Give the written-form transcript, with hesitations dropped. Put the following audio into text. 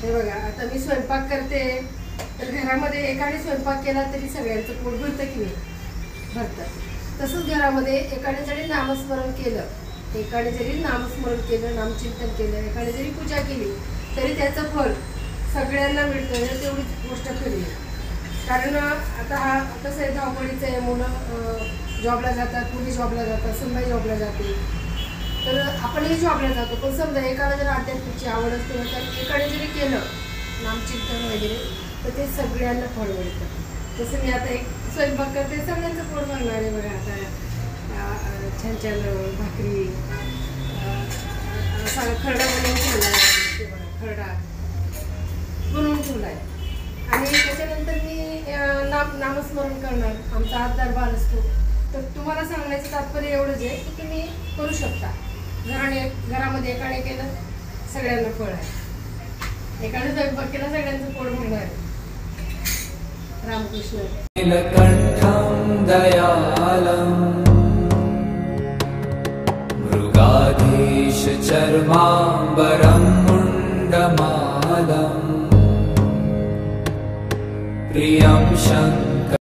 हे बघा, आता मी स्वयंपाक करते तर घरामध्ये एकाने स्वयंपाक केला तरी सगळ्यांचं पोट भरतं की नाही? भरतं. तसंच घरामध्ये एकाने जरी नामस्मरण केलं, नामचिंतन केलं, एकाने जरी पूजा केली तरी त्याचं फळ सगळ्यांना मिळतं. तेवढीच गोष्ट खरी आहे. कारण आता हा कसं आहे, धावपळीचं आहे. मुलं जॉबला जातात, मुली जॉबला जातात, सुनबाई जॉबला जाते, तर आपणही जॉबला जातो. पण समजा एकाला जर अध्यात्माची आवड असते तर एकाने जरी केलं नामचिंतन वगैरे तर ते सगळ्यांना फळ मिळतं. तसं मी आता एक स्वयंपाक करते, सगळ्यांचं पोट भरणार आहे. बघा आता छान छान भाकरी, असा खरडा बनवून ठेवला आहे. खरडा बनवून ठेवला आहे. आणि त्याच्यानंतर मी नामस्मरण करणार. आमचा हात दरबार असतो. तर तुम्हाला सांगण्याचं तात्पर्य एवढंच आहे की तुम्ही करू शकता. घरामध्ये एकाने केलं सगळ्यांना फळ आहे, एकाने स्वयंपाक केला सगळ्यांचं पोट भरणार आहे. रामकृष्ण. नीलकंठं दयालं मृगाधीश चर्मांबरं मुण्डमालं प्रियं शङ्करं